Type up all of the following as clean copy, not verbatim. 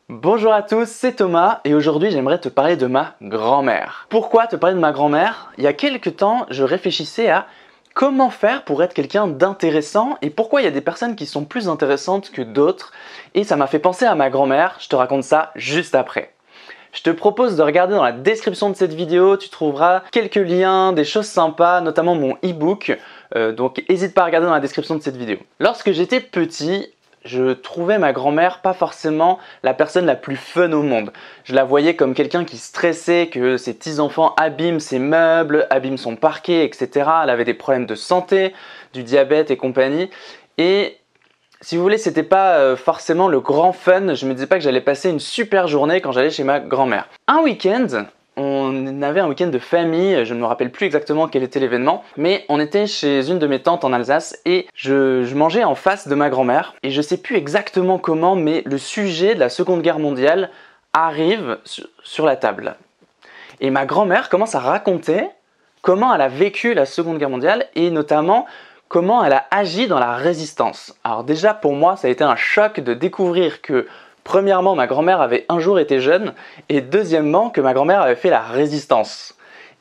Bonjour à tous, c'est Thomas et aujourd'hui j'aimerais te parler de ma grand-mère. Pourquoi te parler de ma grand-mère? Il y a quelques temps, je réfléchissais à comment faire pour être quelqu'un d'intéressant et pourquoi il y a des personnes qui sont plus intéressantes que d'autres et ça m'a fait penser à ma grand-mère, je te raconte ça juste après. Je te propose de regarder dans la description de cette vidéo, tu trouveras quelques liens, des choses sympas, notamment mon e-book, donc n'hésite pas à regarder dans la description de cette vidéo. Lorsque j'étais petit, je trouvais ma grand-mère pas forcément la personne la plus fun au monde. Je la voyais comme quelqu'un qui stressait que ses petits-enfants abîment ses meubles, abîment son parquet, etc. Elle avait des problèmes de santé, du diabète et compagnie. Et si vous voulez, c'était pas forcément le grand fun. Je me disais pas que j'allais passer une super journée quand j'allais chez ma grand-mère. Un week-end, on avait un week-end de famille, je ne me rappelle plus exactement quel était l'événement, mais on était chez une de mes tantes en Alsace et je mangeais en face de ma grand-mère et je sais plus exactement comment, mais le sujet de la Seconde Guerre mondiale arrive sur la table. Et ma grand-mère commence à raconter comment elle a vécu la Seconde Guerre mondiale et notamment comment elle a agi dans la résistance. Alors déjà pour moi ça a été un choc de découvrir que premièrement ma grand-mère avait un jour été jeune et deuxièmement que ma grand-mère avait fait la résistance.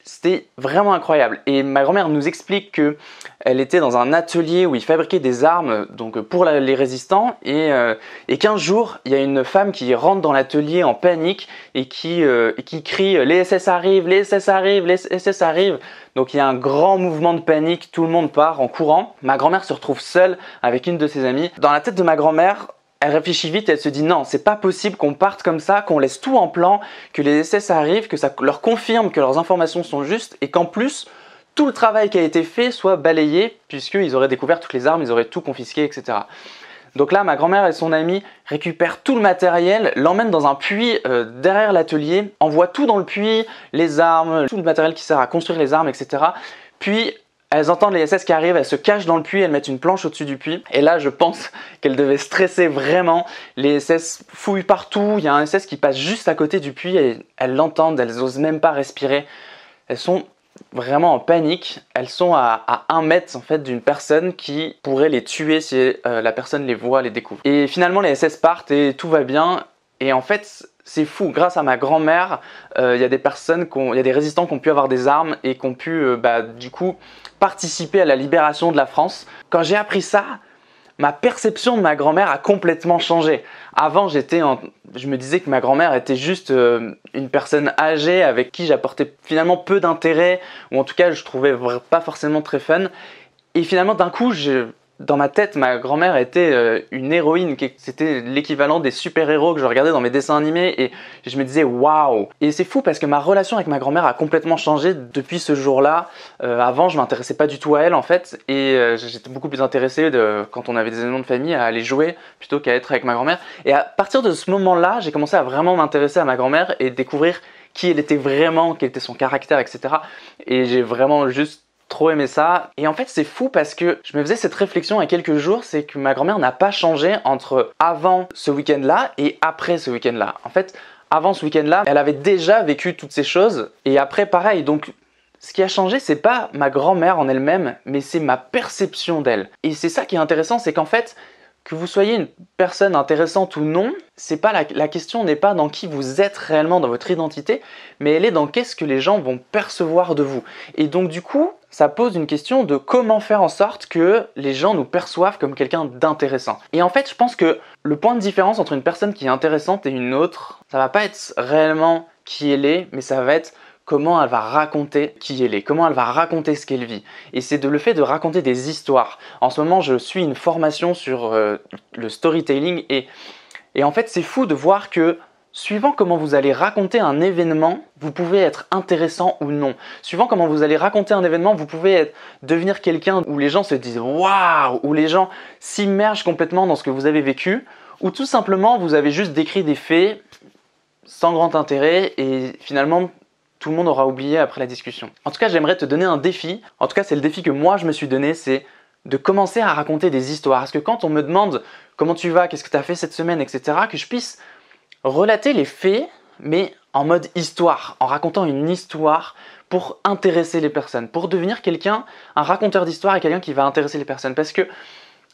C'était vraiment incroyable et ma grand-mère nous explique qu'elle était dans un atelier où ils fabriquaient des armes donc pour les résistants et qu'un jour il y a une femme qui rentre dans l'atelier en panique et qui crie les SS arrivent, les SS arrivent, les SS arrivent. Donc il y a un grand mouvement de panique, tout le monde part en courant. Ma grand-mère se retrouve seule avec une de ses amies. Dans la tête de ma grand-mère, elle réfléchit vite et elle se dit non, c'est pas possible qu'on parte comme ça, qu'on laisse tout en plan, que les SS arrivent, que ça leur confirme que leurs informations sont justes et qu'en plus, tout le travail qui a été fait soit balayé puisqu'ils auraient découvert toutes les armes, ils auraient tout confisqué, etc. Donc là, ma grand-mère et son amie récupèrent tout le matériel, l'emmènent dans un puits derrière l'atelier, envoient tout dans le puits, les armes, tout le matériel qui sert à construire les armes, etc. Puis elles entendent les SS qui arrivent, elles se cachent dans le puits, elles mettent une planche au-dessus du puits. Et là, je pense qu'elles devaient stresser vraiment. Les SS fouillent partout, il y a un SS qui passe juste à côté du puits et elles l'entendent, elles n'osent même pas respirer. Elles sont vraiment en panique. Elles sont à 1 mètre en fait d'une personne qui pourrait les tuer si la personne les voit, les découvre. Et finalement, les SS partent et tout va bien. Et en fait, c'est fou, grâce à ma grand-mère, il y a des résistants qui ont pu avoir des armes et qui ont pu du coup participer à la libération de la France. Quand j'ai appris ça, ma perception de ma grand-mère a complètement changé. Avant, je me disais que ma grand-mère était juste une personne âgée avec qui j'apportais finalement peu d'intérêt, ou en tout cas je trouvais pas forcément très fun. Et finalement d'un coup, dans ma tête, ma grand-mère était une héroïne, c'était l'équivalent des super-héros que je regardais dans mes dessins animés et je me disais waouh! Et c'est fou parce que ma relation avec ma grand-mère a complètement changé depuis ce jour-là. Avant, je m'intéressais pas du tout à elle en fait et j'étais beaucoup plus intéressé quand on avait des événements de famille à aller jouer plutôt qu'à être avec ma grand-mère. Et à partir de ce moment-là, j'ai commencé à vraiment m'intéresser à ma grand-mère et découvrir qui elle était vraiment, quel était son caractère, etc. Et j'ai vraiment juste trop aimé ça. Et en fait c'est fou parce que je me faisais cette réflexion il y a quelques jours, c'est que ma grand-mère n'a pas changé entre avant ce week-end là et après ce week-end là. En fait avant ce week-end là elle avait déjà vécu toutes ces choses et après pareil. Donc ce qui a changé c'est pas ma grand-mère en elle-même mais c'est ma perception d'elle. Et c'est ça qui est intéressant, c'est qu'en fait que vous soyez une personne intéressante ou non, c'est pas la question n'est pas dans qui vous êtes réellement dans votre identité, mais elle est dans qu'est-ce que les gens vont percevoir de vous. Et donc du coup, ça pose une question de comment faire en sorte que les gens nous perçoivent comme quelqu'un d'intéressant. Et en fait, je pense que le point de différence entre une personne qui est intéressante et une autre, ça va pas être réellement qui elle est, mais ça va être comment elle va raconter qui elle est, comment elle va raconter ce qu'elle vit. Et c'est le fait de raconter des histoires. En ce moment, je suis une formation sur le storytelling et en fait, c'est fou de voir que suivant comment vous allez raconter un événement, vous pouvez être intéressant ou non. Suivant comment vous allez raconter un événement, vous pouvez devenir quelqu'un où les gens se disent « waouh !» où les gens s'immergent complètement dans ce que vous avez vécu, ou tout simplement vous avez juste décrit des faits sans grand intérêt et finalement tout le monde aura oublié après la discussion. En tout cas, j'aimerais te donner un défi. En tout cas, c'est le défi que moi je me suis donné, c'est de commencer à raconter des histoires. Parce que quand on me demande comment tu vas, qu'est-ce que tu as fait cette semaine, etc., que je puisse relater les faits, mais en mode histoire, en racontant une histoire pour intéresser les personnes, pour devenir quelqu'un, un raconteur d'histoire et quelqu'un qui va intéresser les personnes. Parce que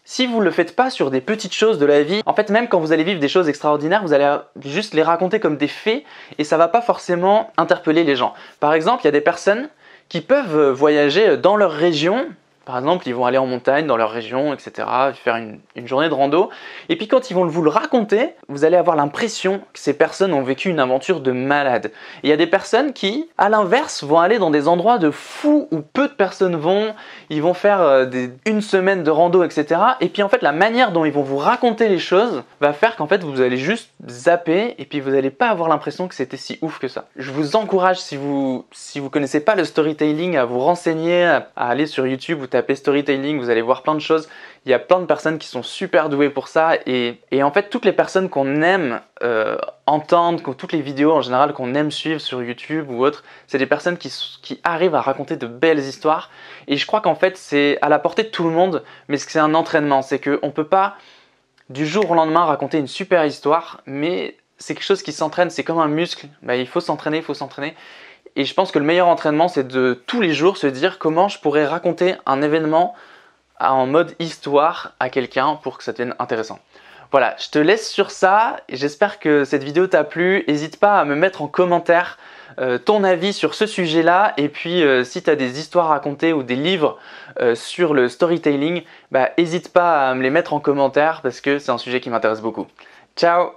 Si vous ne le faites pas sur des petites choses de la vie, en fait même quand vous allez vivre des choses extraordinaires, vous allez juste les raconter comme des faits et ça va pas forcément interpeller les gens. Par exemple, il y a des personnes qui peuvent voyager dans leur région. Par exemple, ils vont aller en montagne dans leur région, etc., faire une journée de rando. Et puis quand ils vont vous le raconter, vous allez avoir l'impression que ces personnes ont vécu une aventure de malade. Et il y a des personnes qui, à l'inverse, vont aller dans des endroits de fous où peu de personnes vont. Ils vont faire une semaine de rando, etc. Et puis en fait, la manière dont ils vont vous raconter les choses va faire qu'en fait, vous allez juste zapper et puis vous n'allez pas avoir l'impression que c'était si ouf que ça. Je vous encourage, si vous connaissez pas le storytelling, à vous renseigner, à aller sur YouTube ou tapez storytelling, vous allez voir plein de choses. Il y a plein de personnes qui sont super douées pour ça et en fait toutes les personnes qu'on aime entendre, toutes les vidéos en général qu'on aime suivre sur YouTube ou autre, c'est des personnes qui arrivent à raconter de belles histoires et je crois qu'en fait c'est à la portée de tout le monde, mais c'est un entraînement, c'est qu'on ne peut pas du jour au lendemain raconter une super histoire, mais c'est quelque chose qui s'entraîne, c'est comme un muscle, il faut s'entraîner, Et je pense que le meilleur entraînement, c'est de tous les jours se dire comment je pourrais raconter un événement en mode histoire à quelqu'un pour que ça devienne intéressant. Voilà, je te laisse sur ça. J'espère que cette vidéo t'a plu. N'hésite pas à me mettre en commentaire ton avis sur ce sujet-là. Et puis, si tu as des histoires à raconter ou des livres sur le storytelling, n'hésite pas à me les mettre en commentaire parce que c'est un sujet qui m'intéresse beaucoup. Ciao!